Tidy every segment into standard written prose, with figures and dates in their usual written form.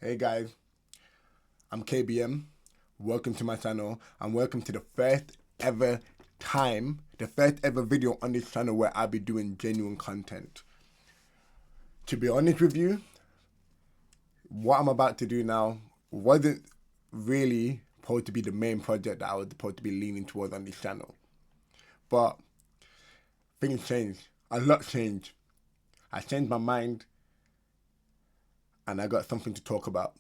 Hey guys, I'm KBM. Welcome to my channel and welcome to the first ever video on this channel where I'll be doing genuine content. To be honest with you, what I'm about to do now wasn't really supposed to be the main project that I was supposed to be leaning towards on this channel. But things changed. A lot changed. I changed my mind and I got something to talk about.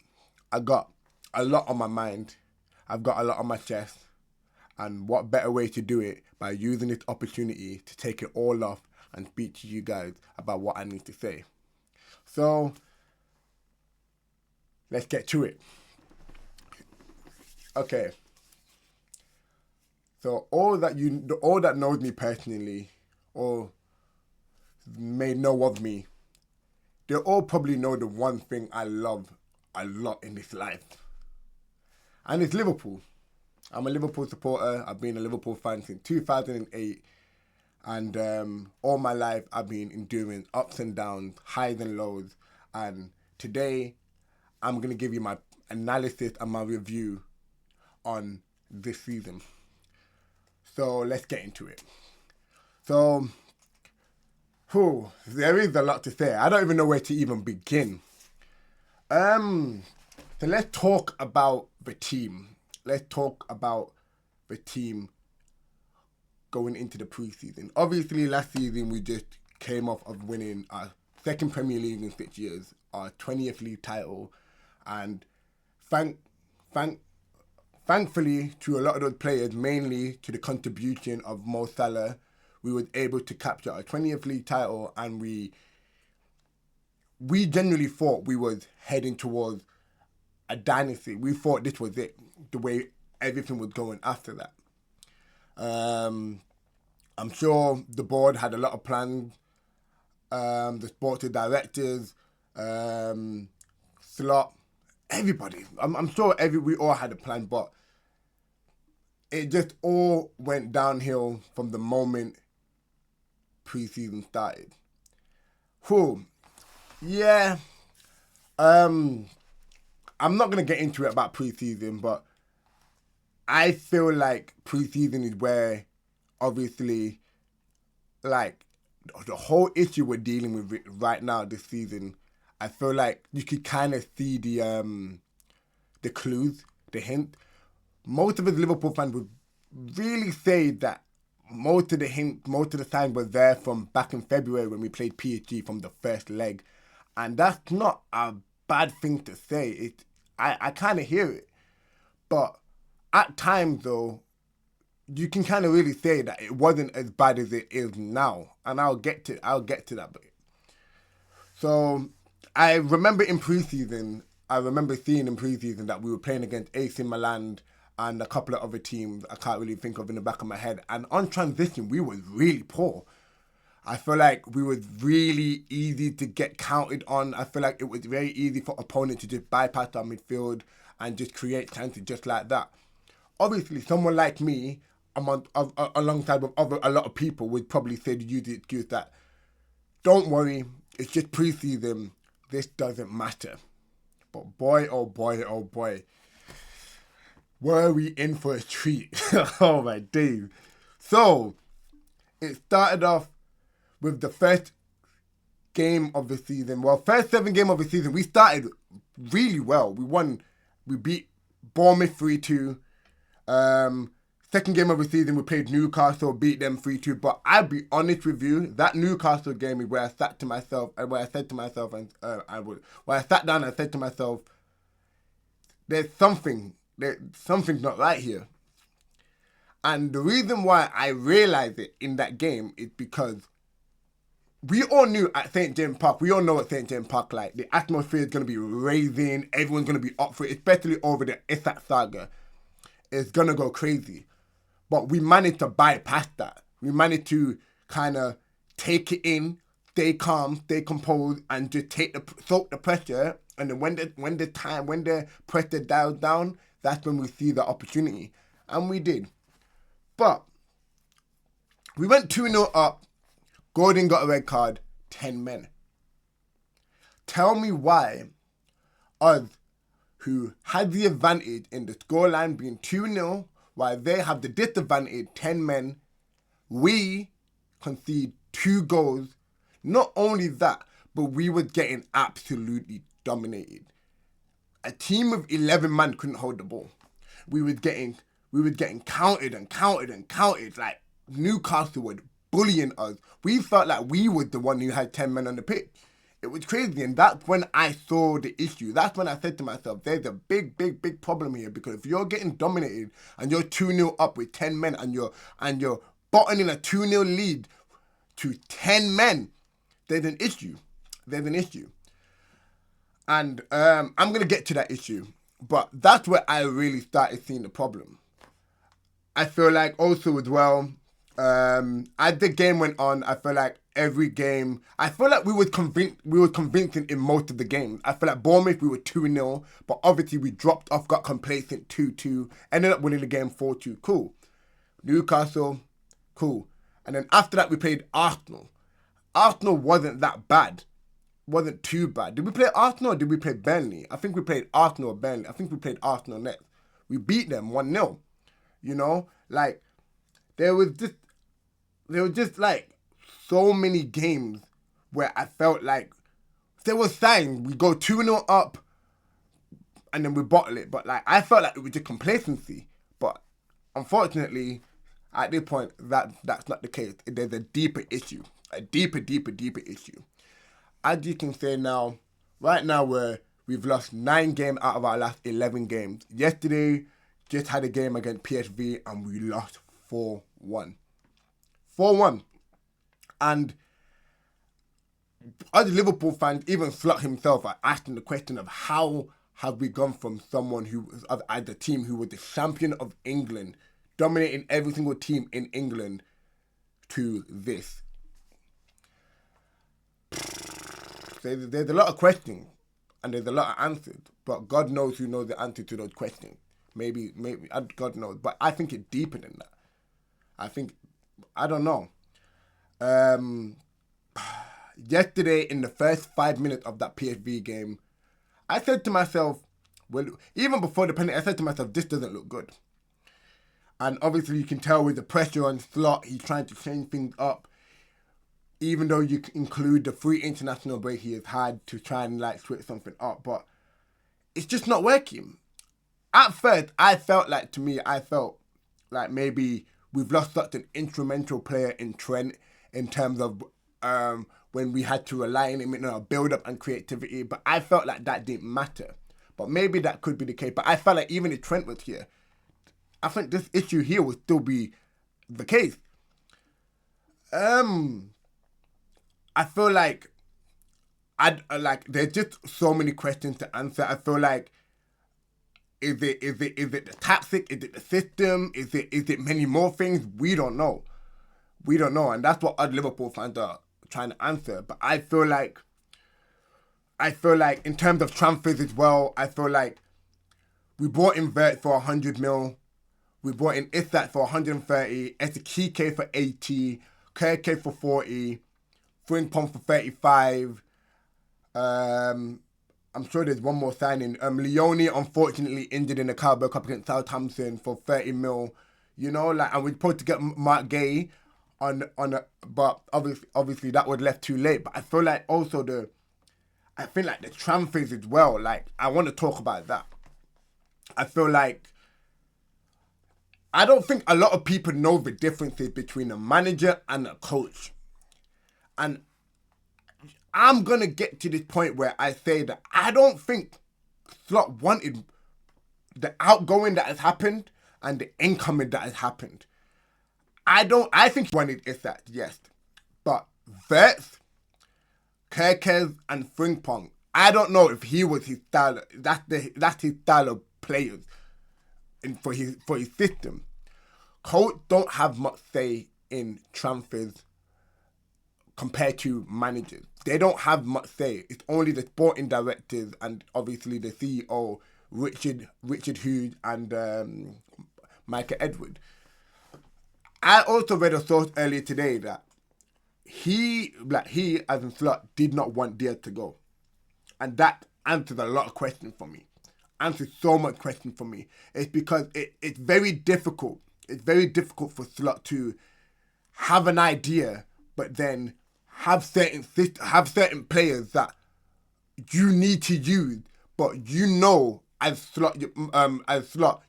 I got a lot on my mind. I've got a lot on my chest. And what better way to do it by using this opportunity to take it all off and speak to you guys about what I need to say. So, let's get to it. Okay. So all that knows me personally or may know of me, they all probably know the one thing I love a lot in this life. And it's Liverpool. I'm a Liverpool supporter. I've been a Liverpool fan since 2008. And all my life I've been enduring ups and downs, highs and lows. And today I'm going to give you my analysis and my review on this season. So let's get into it. So, there is a lot to say. I don't even know where to even begin. So let's talk about the team. Let's talk about the team going into the preseason. Obviously, last season we just came off of winning our second Premier League in 6 years, our 20th league title, and thankfully to a lot of those players, mainly to the contribution of Mo Salah, we were able to capture our 20th league title, and we genuinely thought we was heading towards a dynasty. We thought this was it, the way everything was going after that. I'm sure the board had a lot of plans. The sporting directors, Slot, everybody. I'm sure we all had a plan, but it just all went downhill from the moment preseason started. Yeah. I'm not going to get into it about preseason, but I feel like preseason is where, obviously, like, the whole issue we're dealing with right now this season, I feel like you could kind of see the clues, the hint. Most of us Liverpool fans would really say that most of the signs were there from back in February when we played PSG from the first leg. And that's not a bad thing to say. I kind of hear it. But at times, though, you can kind of really say that it wasn't as bad as it is now. And I'll get to that bit. So, I remember seeing in preseason that we were playing against AC Milan and a couple of other teams I can't really think of in the back of my head. And on transition, we was really poor. I feel like we was really easy to get counted on. I feel like it was very easy for opponents to just bypass our midfield and just create chances just like that. Obviously, someone like me, alongside with a lot of people, would probably say to use the excuse that, don't worry, it's just preseason, this doesn't matter. But boy, oh boy, oh boy, were we in for a treat. Oh my days. So, it started off with the first game of the season. Well, first 7 games of the season, we started really well. We beat Bournemouth 3-2. Second game of the season, we played Newcastle, beat them 3-2. But I'll be honest with you, that Newcastle game is where I sat down and said to myself, something's not right here. And the reason why I realized it in that game is because we all knew at St. James Park, we all know what St. James Park like. The atmosphere is going to be raising. Everyone's going to be up for it, especially over the Isak saga. It's going to go crazy. But we managed to bypass that. We managed to kind of take it in, stay calm, stay composed, and just soak the pressure. And then when the pressure dials down, that's when we see the opportunity. And we did. But we went 2-0 up. Gordon got a red card, 10 men. Tell me why us who had the advantage in the scoreline being 2-0, while they have the disadvantage, 10 men. We concede 2 goals. Not only that, but we were getting absolutely dominated. A team of 11 men couldn't hold the ball. We were getting counted and counted and counted. Like, Newcastle were bullying us. We felt like we were the one who had 10 men on the pitch. It was crazy, and that's when I saw the issue. That's when I said to myself, there's a big, big, big problem here, because if you're getting dominated and you're 2-0 up with 10 men and you're bottoming a 2-0 lead to 10 men, there's an issue. There's an issue. And I'm going to get to that issue, but that's where I really started seeing the problem. I feel like also as well, as the game went on, I feel like every game, I feel like we were convincing in most of the games. I feel like Bournemouth, we were 2-0, but obviously we dropped off, got complacent 2-2, ended up winning the game 4-2. Cool. Newcastle, cool. And then after that, we played Arsenal. Arsenal wasn't that bad. Wasn't too bad. Did we play Arsenal or did we play Burnley? I think we played Arsenal or Burnley. I think we played Arsenal next. We beat them 1-0. You know? Like, there was just like so many games where I felt like there was signs we go 2-0 up and then we bottle it. But like, I felt like it was just complacency. But unfortunately, at this point, that's not the case. There's a deeper issue. A deeper issue. As you can say now, right now we've lost 9 games out of our last 11 games. Yesterday, just had a game against PSV and we lost 4-1. 4-1. And other Liverpool fans, even Slot himself, are asking the question of how have we gone from someone who was as a team who was the champion of England, dominating every single team in England, to this. There's a lot of questions and there's a lot of answers, but God knows who knows the answer to those questions. Maybe God knows, but I think it's deeper than that. I don't know. Yesterday, in the first 5 minutes of that PSV game, I said to myself, well, even before the penalty, I said to myself, this doesn't look good. And obviously you can tell with the pressure on Slot, he's trying to change things up. Even though you include the 3 international break he has had to try and like switch something up, but it's just not working. At first, I felt like maybe we've lost such an instrumental player in Trent in terms of when we had to rely on him in our build-up and creativity, but I felt like that didn't matter. But maybe that could be the case. But I felt like even if Trent was here, I think this issue here would still be the case. I feel like there's just so many questions to answer. I feel like is it the tactic? Is it the system? Is it many more things? We don't know. And that's what other Liverpool fans are trying to answer. But I feel like in terms of transfers as well, I feel like we brought in Vert for 100 mil. We brought in Isak for 130, Ezekiel for 80, Kirk for 40, Frimpong for 35. I'm sure there's one more signing. Leone, unfortunately, injured in the Carabao Cup against Southampton for 30 mil. You know, like, and we're supposed to get Mark Gay but obviously that was left too late. But I feel like also the transfers as well. Like, I want to talk about that. I feel like I don't think a lot of people know the differences between a manager and a coach. And I'm going to get to this point where I say that I don't think Slot wanted the outgoing that has happened and the incoming that has happened. I think he wanted Isak, yes. But Verts, Kerkez and Frimpong, I don't know if he was his style. That's his style of players for his system. Coach don't have much say in transfers compared to managers. They don't have much say. It's only the sporting directors and obviously the CEO, Richard Hughes and Michael Edward. I also read a source earlier today that he as in Slot, did not want Diaz to go. And that answers a lot of questions for me. answers so much question for me. It's because it's very difficult. It's very difficult for Slot to have an idea, but then have certain players that you need to use, but you know as Slot,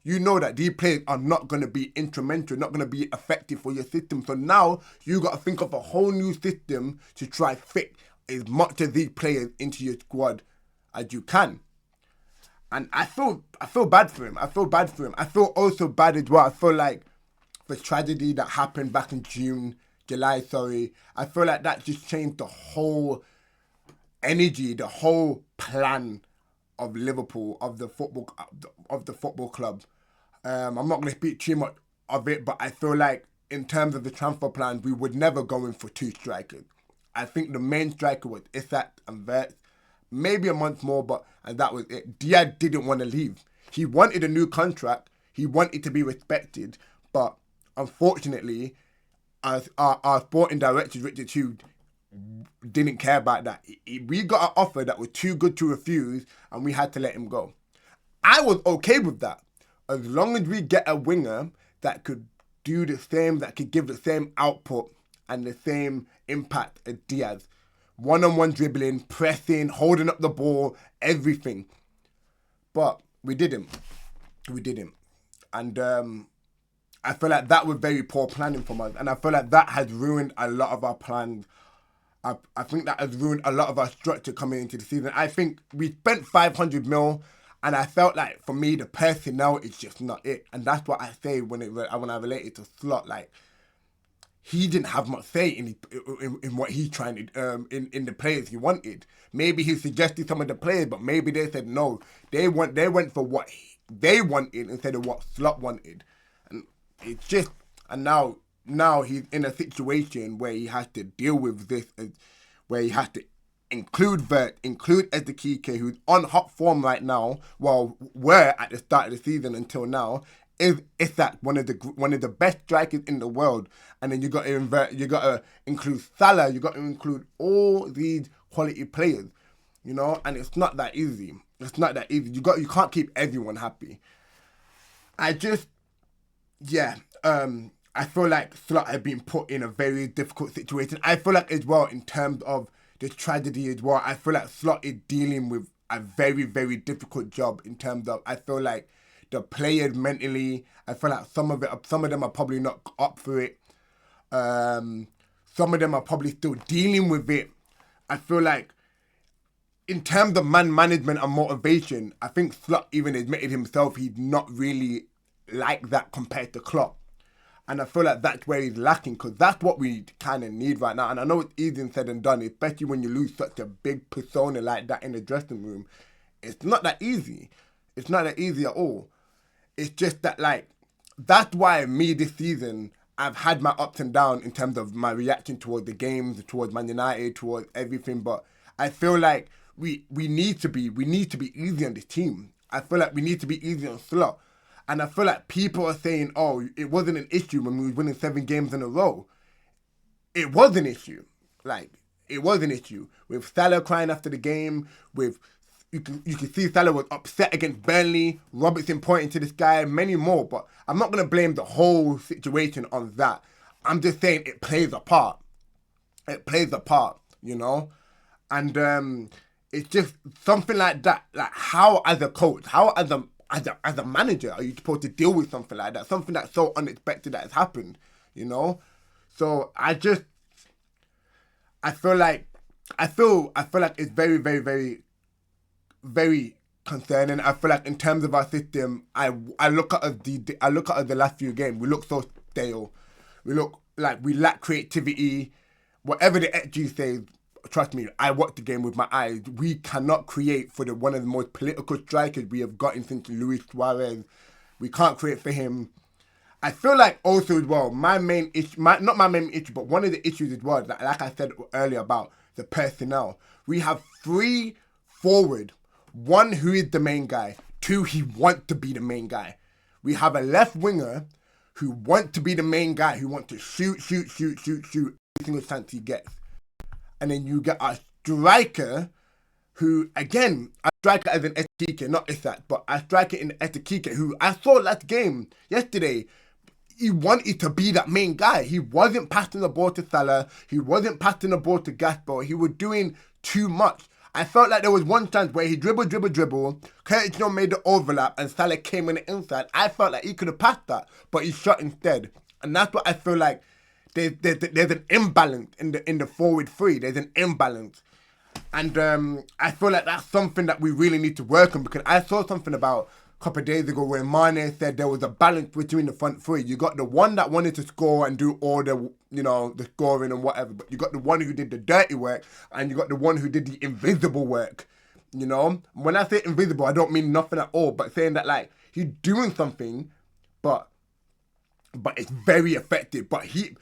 you know that these players are not going to be instrumental, not going to be effective for your system. So now you got to think of a whole new system to try fit as much of these players into your squad as you can. And I feel bad for him. I feel also bad as well. I feel like the tragedy that happened back in July, I feel like that just changed the whole energy, the whole plan of Liverpool, of the football club. I'm not going to speak too much of it, but I feel like in terms of the transfer plan, we would never go in for two strikers. I think the main striker was Isak and Vert, maybe a month more, and that was it. Diaz didn't want to leave. He wanted a new contract. He wanted to be respected, but unfortunately, as our sporting director, Richard Hughes, didn't care about that. We got an offer that was too good to refuse, and we had to let him go. I was okay with that, as long as we get a winger that could do the same, that could give the same output and the same impact as Diaz. One-on-one dribbling, pressing, holding up the ball, everything. But we didn't. And I feel like that was very poor planning from us. And I feel like that has ruined a lot of our plans. I think that has ruined a lot of our structure coming into the season. I think we spent 500 mil, and I felt like, for me, the personnel is just not it. And that's what I say when I relate it to Slot. Like, he didn't have much say in what he's trying to, in the players he wanted. Maybe he suggested some of the players, but maybe they said no. They went for what they wanted instead of what Slot wanted. And it's just, and now he's in a situation where he has to deal with this, where he has to include Vert, include Ezekike, who's on hot form right now, while we're at the start of the season until now. Is that one of the best strikers in the world? And then you got to include Salah, you got to include all these quality players, and it's not that easy. You can't keep everyone happy. I feel like Slot had been put in a very difficult situation. I feel like as well, in terms of the tragedy as well, I feel like Slot is dealing with a very, very difficult job in terms of, I feel like the players mentally, I feel like some of them are probably not up for it. Some of them are probably still dealing with it. I feel like in terms of man management and motivation, I think Slot even admitted himself he's not really like that compared to Klopp. And I feel like that's where he's lacking, because that's what we kind of need right now. And I know it's easier said than done, especially when you lose such a big persona like that in the dressing room. It's not that easy. It's not that easy at all. It's just that, like, that's why me this season, I've had my ups and downs in terms of my reaction towards the games, towards Man United, towards everything. But I feel like we need to be easy on this team. I feel like we need to be easy on Slot. And I feel like people are saying, oh, it wasn't an issue when we were winning 7 games in a row. It was an issue. It was an issue. With Salah crying after the game, you can see Salah was upset against Burnley, Robertson pointing to the sky, many more. But I'm not going to blame the whole situation on that. I'm just saying it plays a part. It plays a part, And it's just something like that. Like, how as a coach, how as a manager are you supposed to deal with something like that? Something that's so unexpected that has happened, So I feel like it's very, very, very, very concerning. I feel like in terms of our system, I look at us the last few games. We look so stale. We look like we lack creativity. Whatever the XG says, trust me, I watched the game with my eyes. We cannot create for one of the most political strikers we have gotten since Luis Suarez. We can't create for him. I feel like also as well, not my main issue, but one of the issues as well, like I said earlier about the personnel. We have 3 forward. 1 who is the main guy. 2, he wants to be the main guy. We have a left winger who wants to be the main guy, who wants to shoot every single chance he gets. And then you get a striker who, again, strike it as an Etikike, not Isak, but I strike it in Etikike, who I saw last game yesterday. He wanted to be that main guy. He wasn't passing the ball to Salah. He wasn't passing the ball to Gasper. He was doing too much. I felt like there was one chance where he dribbled. Curtis Jones made the overlap and Salah came on the inside. I felt like he could have passed that, but he shot instead. And that's what I feel like. There's an imbalance in the forward three. There's an imbalance. And I feel like that's something that we really need to work on, because I saw something about a couple of days ago where Mane said there was a balance between the front three. You got the one that wanted to score and do all the, the scoring and whatever, but you got the one who did the dirty work and you got the one who did the invisible work. When I say invisible, I don't mean nothing at all, but saying that like he's doing something, but it's very effective. But you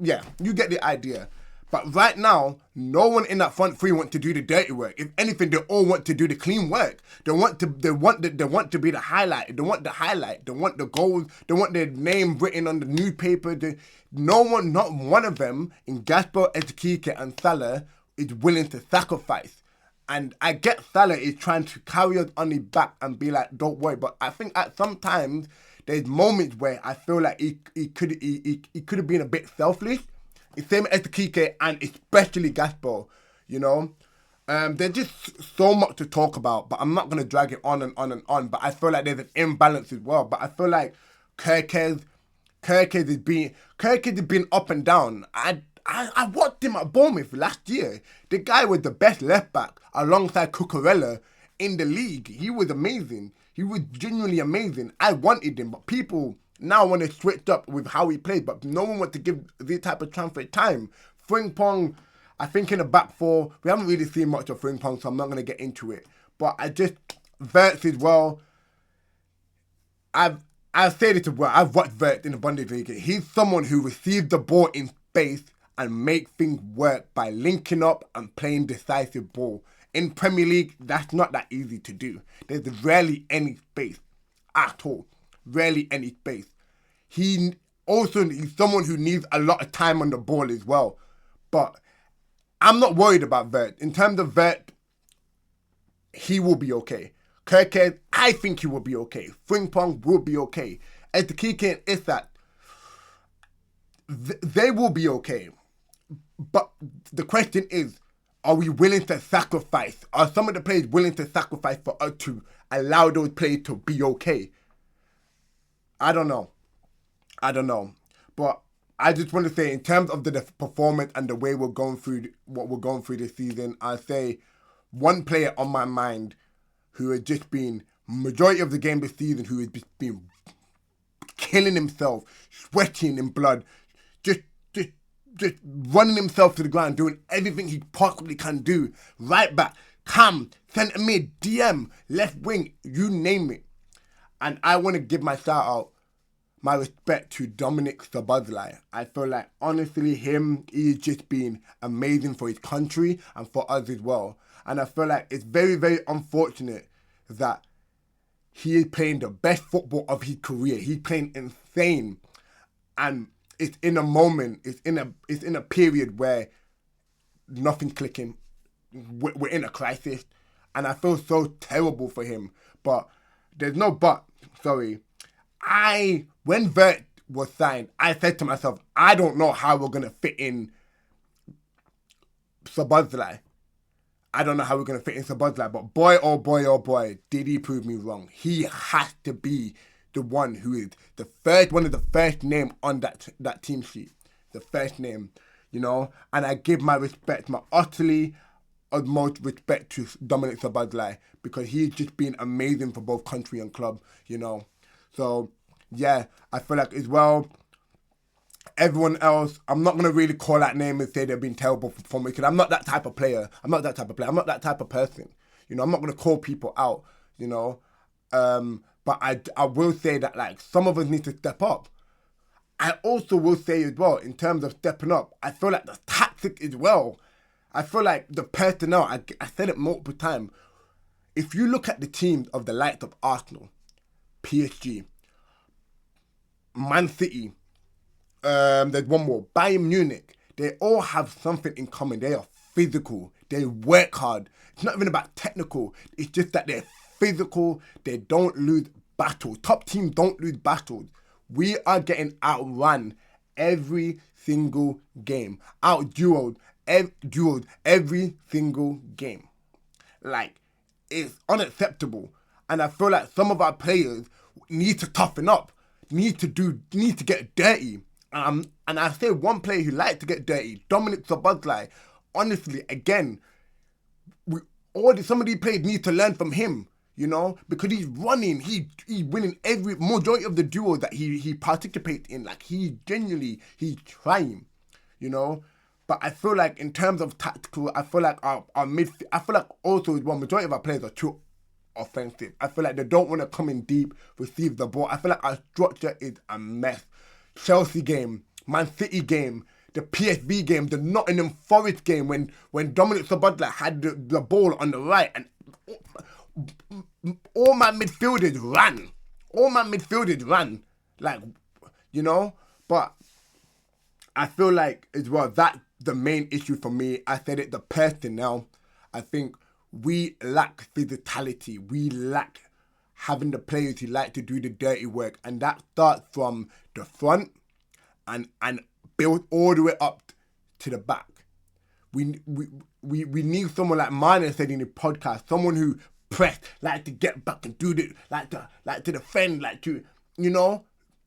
get the idea. But right now, no one in that front three want to do the dirty work. If anything, they all want to do the clean work. They want to be the highlight. They want the highlight. They want the goals. They want their name written on the newspaper. Not one of them in Gasper, Etikike and Salah is willing to sacrifice. And I get Salah is trying to carry us on his back and be like, don't worry. But I think at sometimes there's moments where I feel like he could have been a bit selfish. Same as the Kike and especially Gasper, There's just so much to talk about, but I'm not going to drag it on and on and on. But I feel like there's an imbalance as well. But I feel like Kirkes has been up and down. I watched him at Bournemouth last year. The guy was the best left back alongside Cucurella in the league. He was amazing. He was genuinely amazing. I wanted him, but people now want to switch up with how he plays, but no one wants to give this type of transfer time. Frimpong, I think in the back four, we haven't really seen much of Frimpong, so I'm not going to get into it. But Wirtz as well. I've said it as well. I've watched Wirtz in the Bundesliga. He's someone who receives the ball in space and make things work by linking up and playing decisive ball. In Premier League, that's not that easy to do. There's rarely any space at all. Rarely any space. He's someone who needs a lot of time on the ball as well. But I'm not worried about Wirtz. In terms of Wirtz, he will be okay. Kirkes, I think he will be okay. Frimpong will be okay. Etikike and Isak, they will be okay. But the question is, are we willing to sacrifice? Are some of the players willing to sacrifice for us to allow those players to be okay? I don't know. But I just want to say, in terms of the performance and the way we're going through what we're going through this season, I'll say one player on my mind who has just been, majority of the game this season, who has just been killing himself, sweating in blood, just running himself to the ground, doing everything he possibly can do. Right back, cam, centre mid, DM, left wing, you name it. And I want to give my shout out, my respect to Dominic Szoboszlai. I feel like, honestly, he's just been amazing for his country and for us as well. And I feel like it's very, very unfortunate that he is playing the best football of his career. He's playing insane. And it's in a moment, it's in a period where nothing's clicking. We're in a crisis. And I feel so terrible for him. But there's no but, sorry. When Wirtz was signed, I said to myself, I don't know how we're going to fit in Szoboszlai. But boy, oh boy, did he prove me wrong. He has to be the one who is one of the first name on that team sheet. The first name, and I give my utmost respect to Dominic Szoboszlai, because he's just been amazing for both country and club, So, yeah, I feel like as well, everyone else, I'm not going to really call that name and say they've been terrible for me, because I'm not that type of player. I'm not that type of person. I'm not going to call people out, But I will say that, like, some of us need to step up. I also will say as well, in terms of stepping up, I feel like the tactic as well. I feel like the personnel, I said it multiple times. If you look at the teams of the likes of Arsenal, PSG, Man City, there's one more, Bayern Munich, they all have something in common. They are physical. They work hard. It's not even about technical. It's just that they're physical. They don't lose battles. Top teams don't lose battles. We are getting outrun every single game. Out-dueled every single game. Like, it's unacceptable. And I feel like some of our players need to toughen up, need to get dirty. And I say one player who likes to get dirty, Dominic Szoboszlai. Honestly, again, some of these players need to learn from him, because he's running, he's winning every majority of the duos that he participates in. Like, he's trying, But I feel like in terms of tactical, I feel like our midfield, I feel like also majority of our players are too offensive. I feel like they don't want to come in deep, receive the ball. I feel like our structure is a mess. Chelsea game, Man City game, the PSV game, the Nottingham Forest game when Dominic Szoboszlai had the ball on the right and all my midfielders ran. Like, but I feel like as well that's the main issue for me. I said it, the personnel. I think we lack physicality. We lack having the players who like to do the dirty work, and that starts from the front and build all the way up to the back. We need someone like Mane said in the podcast, someone who press, like to get back and do it, like to defend,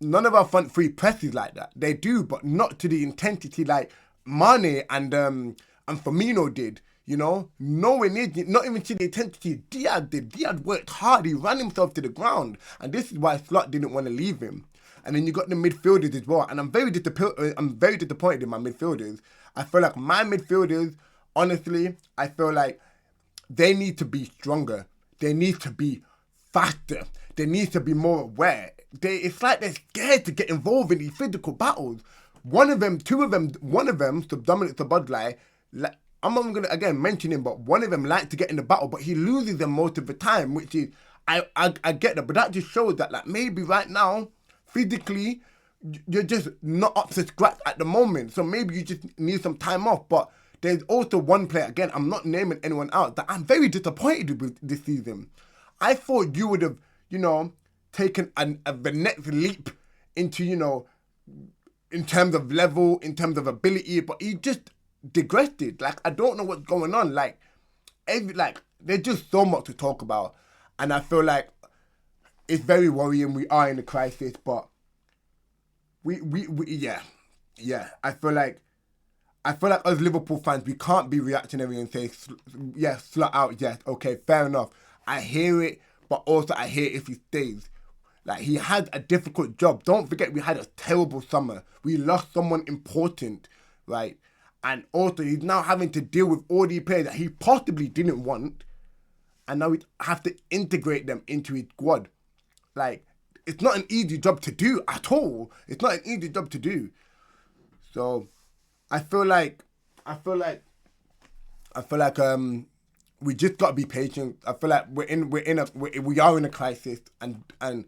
none of our front three presses like that. They do, but not to the intensity like Mane and Firmino did. Nowhere near, not even to the intensity Diaz did. Diaz worked hard. He ran himself to the ground. And this is why Slot didn't want to leave him. And then you got the midfielders as well. And I'm very disappointed in my midfielders. I feel like my midfielders, honestly, I feel like they need to be stronger. They need to be faster. They need to be more aware. It's like they're scared to get involved in these physical battles. One of them, so Dominic Szoboszlai, I'm not going to, again, mention him, but one of them likes to get in the battle, but he loses them most of the time, which is, I get that, but that just shows that, like, maybe right now, physically, you're just not up to scratch at the moment, so maybe you just need some time off. But there's also one player, again, I'm not naming anyone out, that I'm very disappointed with this season. I thought you would have, taken the next leap into, in terms of level, in terms of ability, but he just digressed. Like, I don't know what's going on. There's just so much to talk about, and I feel like it's very worrying. We are in a crisis, but yeah. I feel like as Liverpool fans, we can't be reactionary and say, yeah, Slot out, yes, okay, fair enough. I hear it, but also I hear if he stays. Like, he had a difficult job. Don't forget, we had a terrible summer. We lost someone important, right? And also, he's now having to deal with all these players that he possibly didn't want. And now we have to integrate them into his squad. Like, it's not an easy job to do at all. It's not an easy job to do. So, I feel like we just gotta be patient. I feel like we are in a crisis, and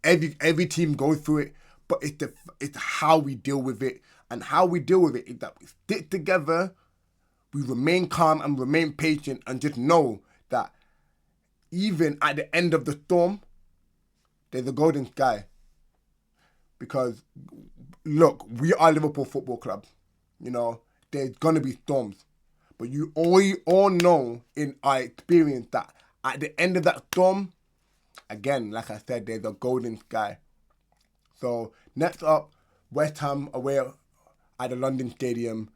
every team goes through it, but it's how we deal with it. And how we deal with it is that we stick together, we remain calm and remain patient, and just know that even at the end of the storm, there's a golden sky. Because, look, we are Liverpool Football Club. There's going to be storms. But you all know in our experience that at the end of that storm, again, like I said, there's a golden sky. So, next up, West Ham away at the London Stadium.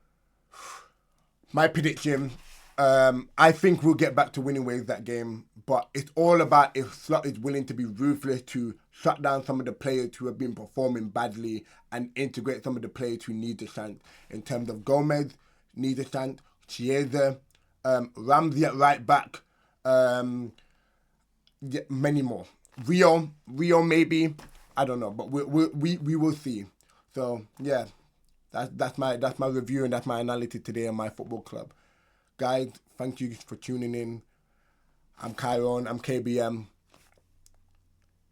My prediction, I think we'll get back to winning ways that game, but it's all about if Slot is willing to be ruthless to shut down some of the players who have been performing badly and integrate some of the players who need a chance. In terms of Gomez, needs a chance, Chiesa, Ramsey at right back, many more. Rio maybe, I don't know, but we will see. So yeah. That's my review, and that's my analysis today on my football club. Guys, thank you for tuning in. I'm Kyron, I'm KBM.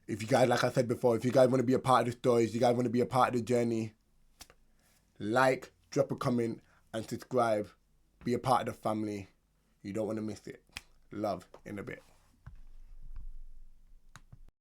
If you guys, like I said before, if you guys want to be a part of the stories, if you guys want to be a part of the journey, like, drop a comment, and subscribe. Be a part of the family. You don't want to miss it. Love in a bit.